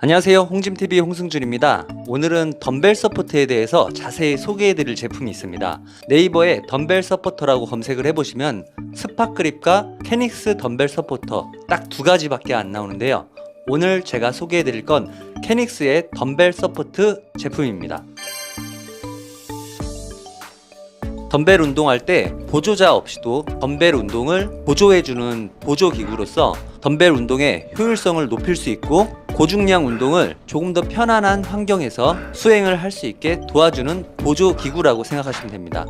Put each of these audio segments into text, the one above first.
안녕하세요, 홍짐TV 홍승준입니다. 오늘은 덤벨 서포터에 대해서 자세히 소개해드릴 제품이 있습니다. 네이버에 덤벨 서포터라고 검색을 해보시면 스파그립과 캐닉스 덤벨 서포터 딱 두 가지밖에 안 나오는데요. 오늘 제가 소개해드릴 건 캐닉스의 덤벨 서포트 제품입니다. 덤벨 운동할 때 보조자 없이도 덤벨 운동을 보조해주는 보조기구로서 덤벨 운동의 효율성을 높일 수 있고 고중량 운동을 조금 더 편안한 환경에서 수행을 할 수 있게 도와주는 보조기구라고 생각하시면 됩니다.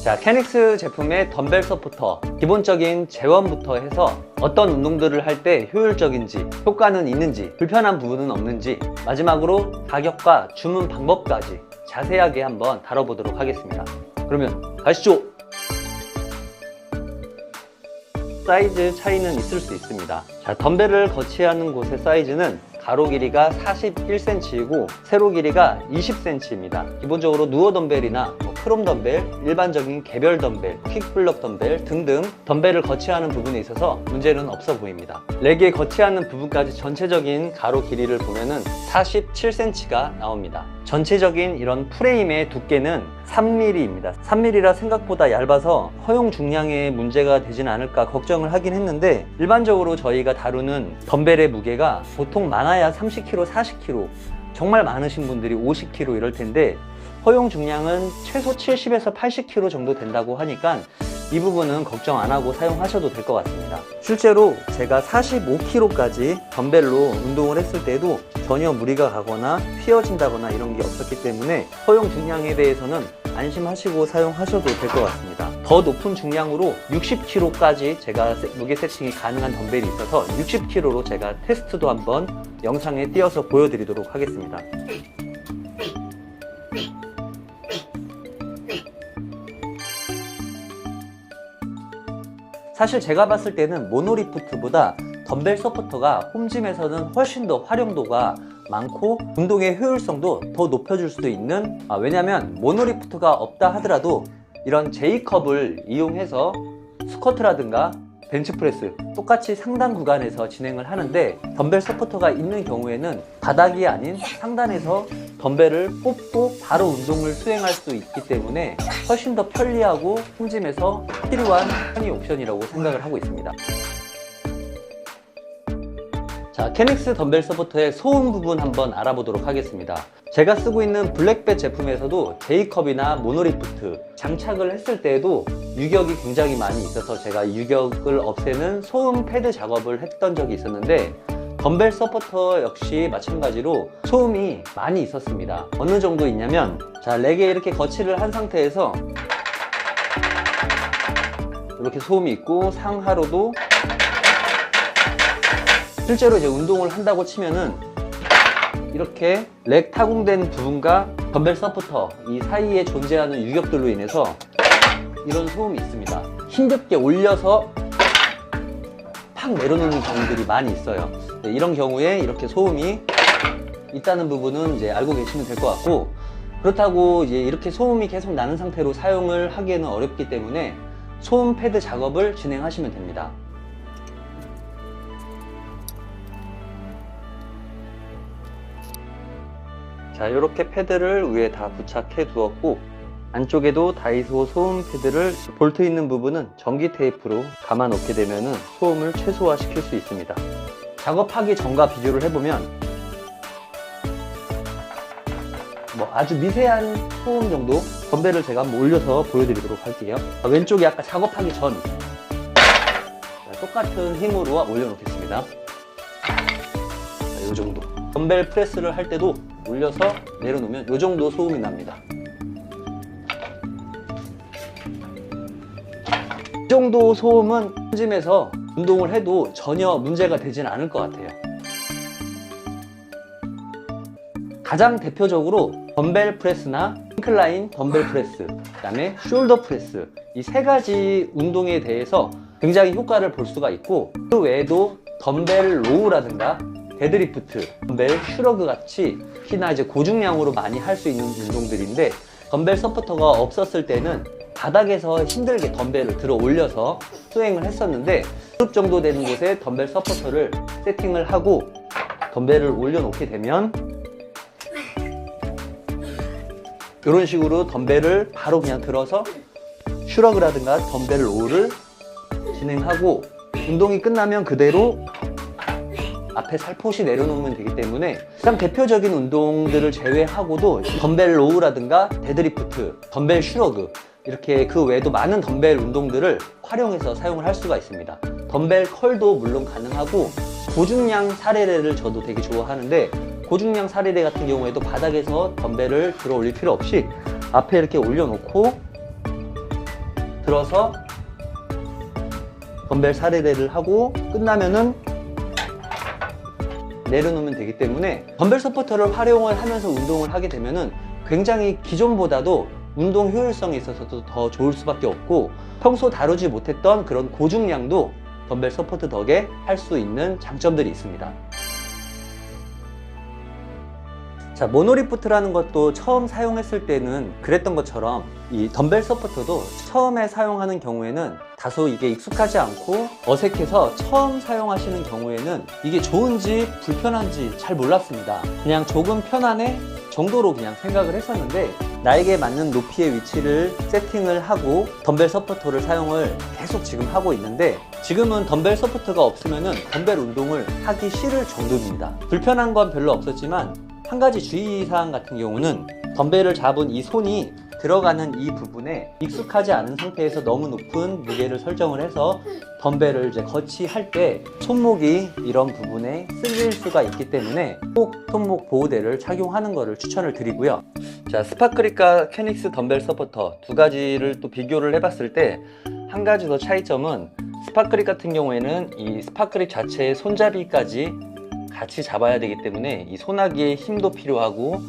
자, 캐닉스 제품의 덤벨 서포터, 기본적인 재원부터 해서 어떤 운동들을 할 때 효율적인지, 효과는 있는지, 불편한 부분은 없는지, 마지막으로 가격과 주문 방법까지 자세하게 한번 다뤄보도록 하겠습니다. 그러면 가시죠! 사이즈 차이는 있을 수 있습니다. 자, 덤벨을 거치하는 곳의 사이즈는 가로 길이가 41cm이고 세로 길이가 20cm입니다. 기본적으로 누워 덤벨이나 크롬 덤벨, 일반적인 개별 덤벨, 퀵블럭 덤벨 등등 덤벨을 거치하는 부분에 있어서 문제는 없어 보입니다. 렉에 거치하는 부분까지 전체적인 가로 길이를 보면은 47cm가 나옵니다. 전체적인 이런 프레임의 두께는 3mm입니다. 3mm라 생각보다 얇아서 허용 중량에 문제가 되진 않을까 걱정을 하긴 했는데, 일반적으로 저희가 다루는 덤벨의 무게가 보통 많아야 30kg, 40kg, 정말 많으신 분들이 50kg 이럴 텐데 허용 중량은 최소 70에서 80kg 정도 된다고 하니까 이 부분은 걱정 안 하고 사용하셔도 될 것 같습니다. 실제로 제가 45kg까지 덤벨로 운동을 했을 때도 전혀 무리가 가거나 휘어진다거나 이런 게 없었기 때문에 허용 중량에 대해서는 안심하시고 사용하셔도 될 것 같습니다. 더 높은 중량으로 60kg까지 제가 무게 세팅이 가능한 덤벨이 있어서 60kg로 제가 테스트도 한번 영상에 띄어서 보여드리도록 하겠습니다. 사실 제가 봤을 때는 모노리프트보다 덤벨 서포터가 홈짐에서는 훨씬 더 활용도가 많고 운동의 효율성도 더 높여줄 수도 있는, 왜냐면 모노리프트가 없다 하더라도 이런 J컵을 이용해서 스쿼트라든가 벤치프레스 똑같이 상단 구간에서 진행을 하는데, 덤벨 서포터가 있는 경우에는 바닥이 아닌 상단에서 덤벨을 뽑고 바로 운동을 수행할 수 있기 때문에 훨씬 더 편리하고 홈짐에서 필요한 편의 옵션이라고 생각을 하고 있습니다. 자, 캐닉스 덤벨 서포터의 소음 부분 한번 알아보도록 하겠습니다. 제가 쓰고 있는 블랙벳 제품에서도 J컵이나 모노리프트 장착을 했을 때에도 유격이 굉장히 많이 있어서 제가 유격을 없애는 소음 패드 작업을 했던 적이 있었는데, 덤벨 서포터 역시 마찬가지로 소음이 많이 있었습니다. 어느 정도 있냐면, 자, 렉에 이렇게 거치를 한 상태에서 이렇게 소음이 있고, 상하로도 실제로 이제 운동을 한다고 치면은 이렇게 렉 타공된 부분과 덤벨 서포터 이 사이에 존재하는 유격들로 인해서 이런 소음이 있습니다. 힘겹게 올려서 팍 내려놓는 경우들이 많이 있어요. 네, 이런 경우에 이렇게 소음이 있다는 부분은 이제 알고 계시면 될 것 같고, 그렇다고 이제 이렇게 소음이 계속 나는 상태로 사용을 하기에는 어렵기 때문에 소음 패드 작업을 진행하시면 됩니다. 자, 이렇게 패드를 위에 다 부착해 두었고, 안쪽에도 다이소 소음 패드를 볼트 있는 부분은 전기 테이프로 감아 놓게 되면 소음을 최소화 시킬 수 있습니다. 작업하기 전과 비교를 해보면 아주 미세한 소음 정도, 덤벨을 제가 한번 올려서 보여드리도록 할게요. 왼쪽에 아까 작업하기 전 똑같은 힘으로 올려놓겠습니다. 이 정도. 덤벨 프레스를 할 때도 올려서 내려놓으면 이 정도 소음이 납니다. 이 정도 소음은 홈짐에서 운동을 해도 전혀 문제가 되진 않을 것 같아요. 가장 대표적으로 덤벨 프레스나 인클라인 덤벨 프레스, 그 다음에 숄더 프레스, 이 세 가지 운동에 대해서 굉장히 효과를 볼 수가 있고, 그 외에도 덤벨 로우라든가 데드리프트, 덤벨 슈러그 같이 특히나 이제 고중량으로 많이 할 수 있는 운동들인데, 덤벨 서포터가 없었을 때는 바닥에서 힘들게 덤벨을 들어 올려서 수행을 했었는데, 무릎 정도 되는 곳에 덤벨 서포터를 세팅을 하고 덤벨을 올려놓게 되면 이런 식으로 덤벨을 바로 그냥 들어서 슈러그라든가 덤벨 롤을 진행하고, 운동이 끝나면 그대로 앞에 살포시 내려놓으면 되기 때문에 가장 대표적인 운동들을 제외하고도 덤벨 로우라든가 데드리프트, 덤벨 슈러그, 이렇게 그 외에도 많은 덤벨 운동들을 활용해서 사용을 할 수가 있습니다. 덤벨 컬도 물론 가능하고, 고중량 사례레를 저도 되게 좋아하는데, 고중량 사례레 같은 경우에도 바닥에서 덤벨을 들어 올릴 필요 없이 앞에 이렇게 올려놓고 들어서 덤벨 사례레를 하고 끝나면은 내려놓으면 되기 때문에, 덤벨 서포터를 활용을 하면서 운동을 하게 되면은 굉장히 기존보다도 운동 효율성에 있어서도 더 좋을 수밖에 없고, 평소 다루지 못했던 그런 고중량도 덤벨 서포트 덕에 할 수 있는 장점들이 있습니다. 자, 모노리프트라는 것도 처음 사용했을 때는 그랬던 것처럼 이 덤벨 서포터도 처음에 사용하는 경우에는 다소 이게 익숙하지 않고 어색해서 처음 사용하시는 경우에는 이게 좋은지 불편한지 잘 몰랐습니다. 그냥 조금 편안해 정도로 그냥 생각을 했었는데, 나에게 맞는 높이의 위치를 세팅을 하고 덤벨 서포터를 사용을 계속 지금 하고 있는데, 지금은 덤벨 서포터가 없으면은 덤벨 운동을 하기 싫을 정도입니다. 불편한 건 별로 없었지만, 한 가지 주의사항 같은 경우는 덤벨을 잡은 이 손이 들어가는 이 부분에 익숙하지 않은 상태에서 너무 높은 무게를 설정을 해서 덤벨을 이제 거치할 때 손목이 이런 부분에 쓸릴 수가 있기 때문에 꼭 손목 보호대를 착용하는 것을 추천을 드리고요. 자, 스파크립과 캐닉스 덤벨 서포터 두 가지를 또 비교를 해봤을 때 한 가지 더 차이점은, 스파크립 같은 경우에는 이 스파크립 자체의 손잡이까지 같이 잡아야 되기 때문에 이 손아귀에 힘도 필요하고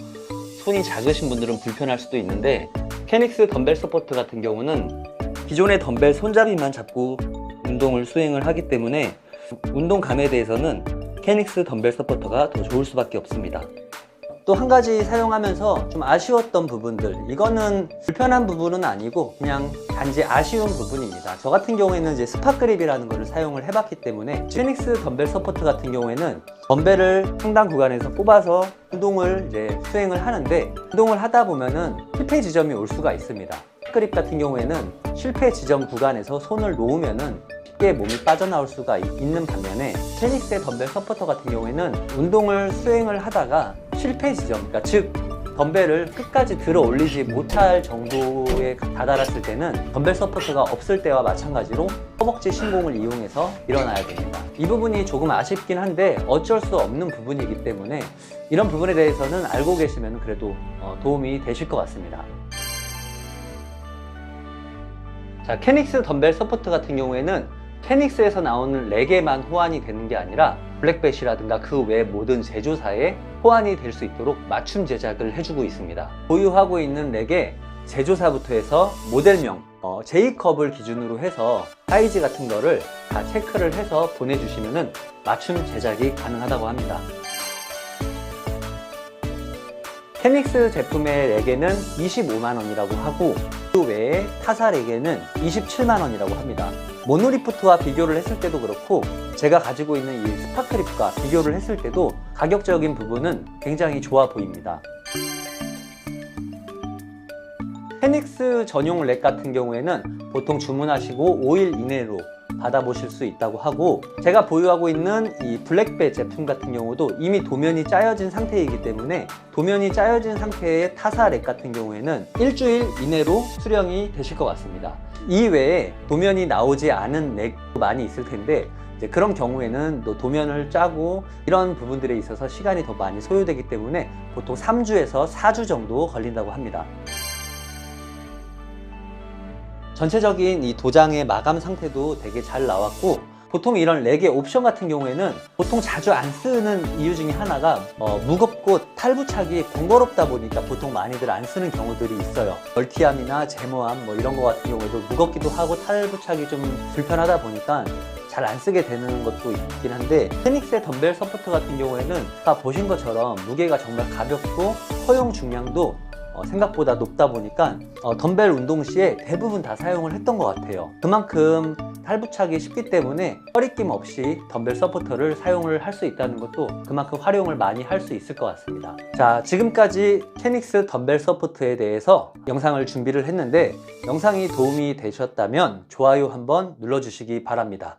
손이 작으신 분들은 불편할 수도 있는데, 캐닉스 덤벨 서포트 같은 경우는 기존의 덤벨 손잡이만 잡고 운동을 수행을 하기 때문에 운동감에 대해서는 캐닉스 덤벨 서포터가 더 좋을 수밖에 없습니다. 또 한 가지 사용하면서 좀 아쉬웠던 부분들, 이거는 불편한 부분은 아니고 그냥 단지 아쉬운 부분입니다. 저 같은 경우에는 이제 스파크립이라는 것을 사용을 해봤기 때문에, 캐닉스 덤벨 서포트 같은 경우에는 덤벨을 상당 구간에서 뽑아서 운동을 이제 수행을 하는데, 운동을 하다 보면은 실패 지점이 올 수가 있습니다. 스파크립 같은 경우에는 실패 지점 구간에서 손을 놓으면은 쉽게 몸이 빠져나올 수가 있는 반면에, 캐닉스의 덤벨 서포터 같은 경우에는 운동을 수행을 하다가 실패 지점, 그러니까 즉 덤벨을 끝까지 들어 올리지 못할 정도에 다다랐을 때는 덤벨 서포터가 없을 때와 마찬가지로 허벅지 신공을 이용해서 일어나야 됩니다. 이 부분이 조금 아쉽긴 한데 어쩔 수 없는 부분이기 때문에, 이런 부분에 대해서는 알고 계시면 그래도 도움이 되실 것 같습니다. 자, 캐닉스 덤벨 서포터 같은 경우에는 캐닉스에서 나오는 렉에만 호환이 되는 게 아니라 블랙뱃이라든가 그 외 모든 제조사에 호환이 될 수 있도록 맞춤 제작을 해주고 있습니다. 보유하고 있는 렉의 제조사부터 해서 모델명, J컵을 기준으로 해서 사이즈 같은 거를 다 체크를 해서 보내주시면은 맞춤 제작이 가능하다고 합니다. 캐닉스 제품의 렉에는 25만원이라고 하고, 그 외에 타사 렉에는 27만원이라고 합니다. 모노리프트와 비교를 했을 때도 그렇고, 제가 가지고 있는 이 스파크립과 비교를 했을 때도 가격적인 부분은 굉장히 좋아 보입니다. 캐닉스 전용 렉 같은 경우에는 보통 주문하시고 5일 이내로 받아보실 수 있다고 하고, 제가 보유하고 있는 이 블랙뱃 제품 같은 경우도 이미 도면이 짜여진 상태이기 때문에, 도면이 짜여진 상태의 타사 렉 같은 경우에는 일주일 이내로 수령이 되실 것 같습니다. 이외에 도면이 나오지 않은 렉도 많이 있을 텐데, 이제 그런 경우에는 또 도면을 짜고 이런 부분들에 있어서 시간이 더 많이 소요되기 때문에 보통 3주에서 4주 정도 걸린다고 합니다. 전체적인 이 도장의 마감 상태도 되게 잘 나왔고, 보통 이런 렉의 옵션 같은 경우에는 보통 자주 안 쓰는 이유 중에 하나가 무겁고 탈부착이 번거롭다 보니까 보통 많이들 안 쓰는 경우들이 있어요. 멀티암이나 제모암 뭐 이런 거 같은 경우에도 무겁기도 하고 탈부착이 좀 불편하다 보니까 잘 안 쓰게 되는 것도 있긴 한데, 캐닉스의 덤벨 서포터 같은 경우에는 아까 보신 것처럼 무게가 정말 가볍고 허용 중량도 생각보다 높다 보니까 덤벨 운동 시에 대부분 다 사용을 했던 것 같아요. 그만큼 탈부착이 쉽기 때문에 허리낌 없이 덤벨 서포터를 사용을 할 수 있다는 것도 그만큼 활용을 많이 할 수 있을 것 같습니다. 자, 지금까지 캐닉스 덤벨 서포트에 대해서 영상을 준비를 했는데 영상이 도움이 되셨다면 좋아요 한번 눌러주시기 바랍니다.